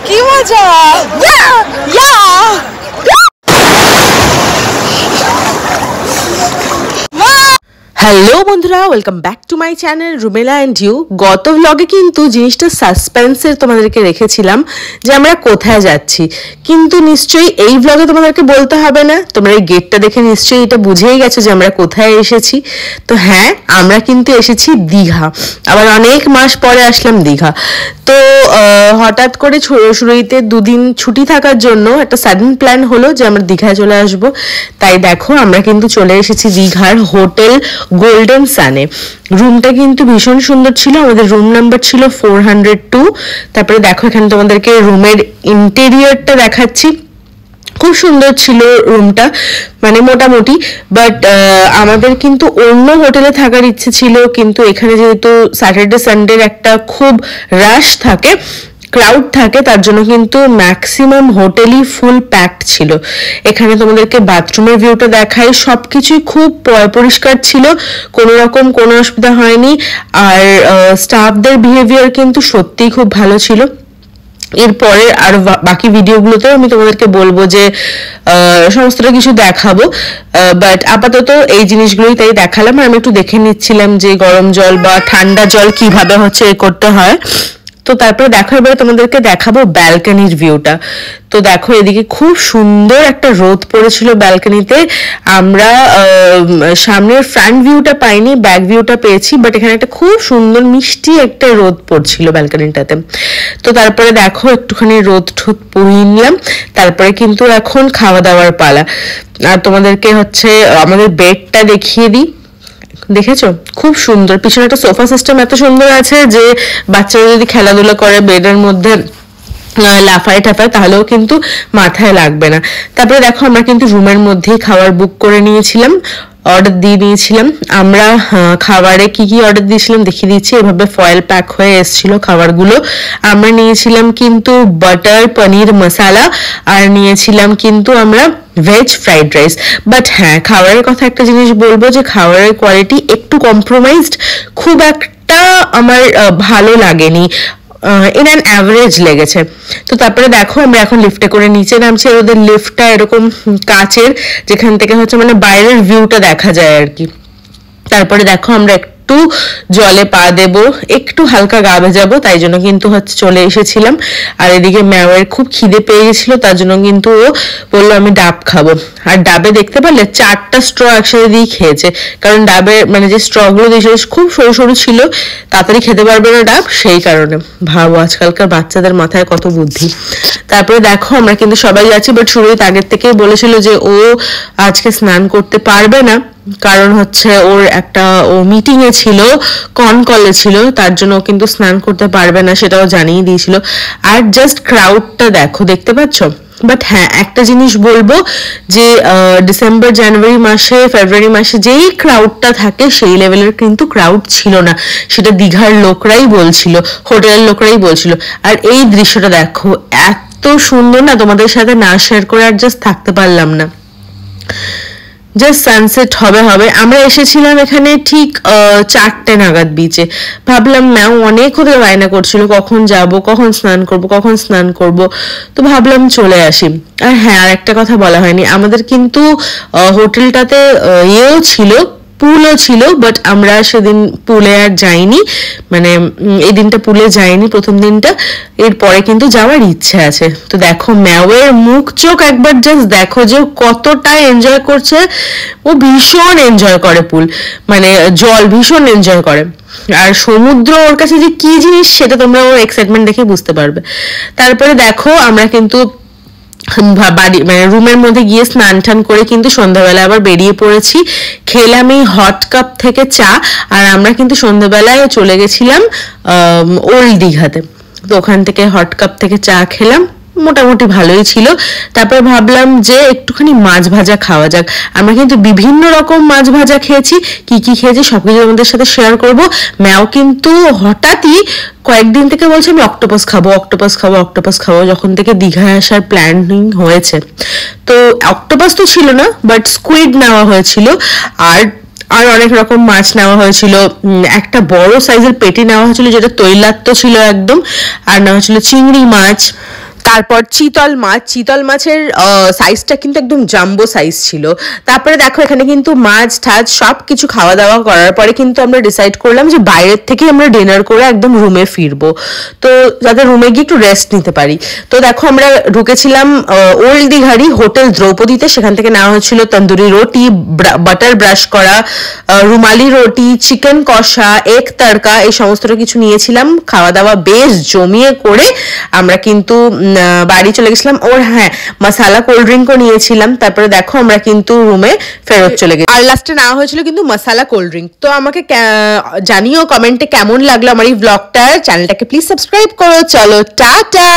কি মজা! হ্যালো বন্ধুরা, welcome back to my channel Rumela and you. গত ভ্লগে কিন্তু জিনিসটা সাসপেন্সের তোমাদেরকে রেখেছিলাম যে আমরা কোথায় যাচ্ছি, কিন্তু নিশ্চয়ই এই ভ্লগে তোমাদেরকে বলতে হবে না, তোমরা এই গেটটা দেখে নিশ্চয়ই এটা বুঝেই গেছো যে আমরা কোথায় এসেছি। তো হ্যাঁ, আমরা কিন্তু এসেছি দীঘা। আবার অনেক মাস পরে আসলাম দীঘা। তো হঠাৎ করে শুরুতে দুদিন ছুটি থাকার জন্য একটা সাডেন প্ল্যান হলো যে আমরা দীঘায় চলে আসবো। তাই দেখো আমরা কিন্তু চলে এসেছি দীঘার হোটেল গোল্ডেন সানে। রুমটা কিন্তু ভীষণ সুন্দর ছিল, আমাদের রুম নাম্বার ছিল 402। তারপরে দেখো এখানে তোমাদেরকে রুমের ইন্টেরিয়রটা দেখাচ্ছি, খুব সুন্দর ছিল রুমটা, মানে মোটামুটি। বাট আমাদের কিন্তু অন্য হোটেলে থাকার ইচ্ছে ছিল, কিন্তু এখানে যেহেতু স্যাটারডে সানডের একটা খুব রাশ থাকে, ক্রাউড থাকে, তার জন্য কিন্তু ম্যাক্সিমাম হোটেলই ফুল প্যাকড ছিল। এখানে তোমাদেরকে বাথরুমের ভিউটা দেখাই, সবকিছুই খুব পরিষ্কার ছিল, কোনো রকম কোনো অসুবিধা হয়নি। আর স্টাফদের বিহেভিয়ার কিন্তু সত্যিই খুব ভালো ছিল। এরপরে আর বাকি ভিডিওগুলোতেও আমি তোমাদেরকে বলবো যে সমস্তটা কিছু দেখাবো, বাট আপাতত এই জিনিসগুলোই তাই দেখালাম। আর আমি একটু দেখে নিচ্ছিলাম যে গরম জল বা ঠান্ডা জল কিভাবে হচ্ছে করতে হয়। তো তারপরে দেখো এবারে তোমাদেরকে দেখাবো ব্যালকনির ভিউটা। তো দেখো এদিকে খুব সুন্দর একটা রোদ পড়েছিল ব্যালকনিতে। আমরা সামনের ফ্রন্ট ভিউটা পাইনি, ব্যাক ভিউটা পেয়েছি, বাট এখানে একটা খুব সুন্দর মিষ্টি একটা রোদ পড়ছিল ব্যালকনিটাতে। তো তারপরে দেখো একটুখানি রোদ ঠোদ পুড়িয়ে নিলাম। তারপরে কিন্তু এখন খাওয়া দাওয়ার পালা। আর তোমাদেরকে হচ্ছে আমাদের বেডটা দেখিয়ে দিই। দেখেছো খুব সুন্দর, পিছনে একটা সোফা সিস্টেম এত সুন্দর আছে যে বাচ্চারা যদি খেলাধুলা করে বেডের মধ্যে লাফায় টাফায় তাহলেও কিন্তু মাথায় লাগবে না। তারপরে দেখো আমরা কিন্তু রুমের মধ্যেই খাবার বুক করে নিয়েছিলাম, অর্ডার দিয়ে দিয়েছিলাম। আমরা খাবারে কি কি অর্ডার দিয়েছিলাম দেখিয়ে দিচ্ছি। এভাবে ফয়েল প্যাক হয়ে এসেছিল খাবারগুলো। আমরা নিয়েছিলাম কিন্তু বাটার পনির মশালা, আর নিয়েছিলাম কিন্তু আমরা ভেজ ফ্রাইড রাইস। বাট হ্যাঁ, খাবারের কথা একটা জিনিস বলবো যে খাবারের কোয়ালিটি একটু কম্প্রোমাইজড, খুব একটা আমার ভালো লাগেনি, ইন অ্যান অ্যাভারেজ লেগেছে। তো তারপরে দেখো আমরা এখন লিফটে করে নিচে নামছি। আর ওদের লিফটটা এরকম কাচের, যেখান থেকে হচ্ছে মানে বাইরের ভিউটা দেখা যায় আর কি। তারপরে দেখো আমরা একটু জলে পা দেব, একটু হালকা গা ভেজাবো, তাই জন্য কিন্তু হচ্ছে চলে এসেছিলাম। আর এদিকে ম্যাওয়ের খুব খিদে পেয়ে গেছিল, তার জন্য কিন্তু ও বললো আমি ডাব খাবো। আর ডাবে দেখতে পারলে 4টা স্ট্র একসাথে দিয়ে খেয়েছে, কারণ ডাবের মানে যে স্ট্রগুলো দিয়েছিল খুব সরু সরু ছিল, তাড়াতাড়ি খেতে পারবে না ডাব, সেই কারণে। ভাবো আজকালকার বাচ্চাদের মাথায় কত বুদ্ধি। তারপরে দেখো আমরা কিন্তু সবাই যাচ্ছি, বাট সুরজিৎ আগের থেকেই বলেছিল যে ও আজকে স্নান করতে পারবে না, কারণ হচ্ছে ওর একটা মিটিং এ ছিল, কলে ছিল, তার জন্য ও কিন্তু স্নান করতে পারবে না, সেটাও জানিয়ে দিয়েছিল। আর জাস্ট ক্রাউডটা দেখো, দেখতে পাচ্ছ। বাট হ্যাঁ, একটা জিনিস বলবো যে ডিসেম্বর জানুয়ারি মাসে ফেব্রুয়ারি মাসে যেই ক্রাউডটা থাকে সেই লেভেলের কিন্তু ক্রাউড ছিল না, সেটা দীঘার লোকরাই বলছিল, হোটেলের লোকরাই বলছিল। আর এই দৃশ্যটা দেখো এত সুন্দর না, তোমাদের সাথে না শেয়ার করে আর জাস্ট থাকতে পারলাম না। জাস্ট সানসেট হবে। আমরা এসেছিলাম এখানে ঠিক 4টে নাগাদ বিচে। ভাবলাম ম্যাও অনেক হতে বায়না করছিল কখন যাব, কখন স্নান করব, তো ভাবলাম চলে আসি। আর হ্যাঁ, আর একটা কথা বলা হয়নি, আমাদের কিন্তু হোটেলটাতে ইয়েও ছিল, পুলও ছিল, বাট আমরা সেদিন পুলে আর যাইনি, মানে এই দিনটা পুলে যাইনি প্রথম দিনটা। এরপরে কিন্তু যাওয়ার ইচ্ছে আছে। তো দেখো ম্যাওয়ের মুখ চোখ একবার জাস্ট দেখো যে কতটা এনজয় করছে। ও ভীষণ এনজয় করে পুল, মানে জল ভীষণ এনজয় করে। আর সমুদ্র ওর কাছে যে কি জিনিস সেটা তোমরা ওর এক্সাইটমেন্ট দেখে বুঝতে পারবে। তারপরে দেখো আমরা কিন্তু বাড়ি মানে রুমের মধ্যে গিয়ে স্নান টান করে কিন্তু সন্ধ্যাবেলা আবার বেরিয়ে পড়েছি। খেলাম এই হট কাপ থেকে চা, আর আমরা কিন্তু সন্ধ্যাবেলায় চলে গেছিলাম ওল্ড দীঘাতে। তো ওখান থেকে হট কাপ থেকে চা খেলাম, মোটামুটি ভালোই ছিল। তারপর ভাবলাম যে একটুখানি মাছ ভাজা খাওয়া যাক। আমরা কিন্তু বিভিন্ন রকম মাছ ভাজা খেয়েছি, কি কি খেয়েছি সবকিছু আমাদের সাথে শেয়ার করব। ম্যাও কিন্তু হঠাৎই কয়েকদিন থেকে বলছে আমি অক্টোপাস খাবো, যখন থেকে দীঘায় আসার প্ল্যানিং হয়েছে। তো অক্টোপাস তো ছিল না, বাট স্কুইড নেওয়া হয়েছিল, আর অনেক রকম মাছ নেওয়া হয়েছিল। একটা বড় সাইজের পেটি নেওয়া হয়েছিল যেটা তৈলাক্ত ছিল একদম, আর নেওয়া হয়েছিল চিংড়ি মাছ। তারপর চিতল মাছের সাইজটা কিন্তু একদম জাম্বো সাইজ ছিল। তারপরে দেখো এখানে কিন্তু মাছ ঠাছ সব কিছু খাওয়া দাওয়া করার পরে কিন্তু আমরা ডিসাইড করলাম যে বাইরের থেকে আমরা ডিনার করে একদম রুমে ফিরবো, তো যাতে রুমে গিয়ে একটু রেস্ট নিতে পারি। তো দেখো আমরা ঢুকেছিলাম ওল্ড দীঘারি হোটেল দ্রৌপদীতে। সেখান থেকে নেওয়া হয়েছিল তন্দুরি রুটি, বাটার ব্রাশ করা রুমালি রুটি, চিকেন কষা, এগ তড়কা, এই সমস্তটা কিছু নিয়েছিলাম। খাওয়া দাওয়া বেশ জমিয়ে করে আমরা কিন্তু বাড়ি চলে গেছিলাম। ওর হ্যাঁ, মশালা কোল্ড ড্রিঙ্কও নিয়েছিলাম। তারপরে দেখো আমরা কিন্তু রুমে ফেরত চলে গেছি। আর লাস্টে নেওয়া হয়েছিল কিন্তু মশালা কোল্ড ড্রিঙ্ক। তো আমাকে জানিও কমেন্টে কেমন লাগলো আমার এই ব্লগটা। চ্যানেলটাকে প্লিজ সাবস্ক্রাইব করো। চলো টাটা।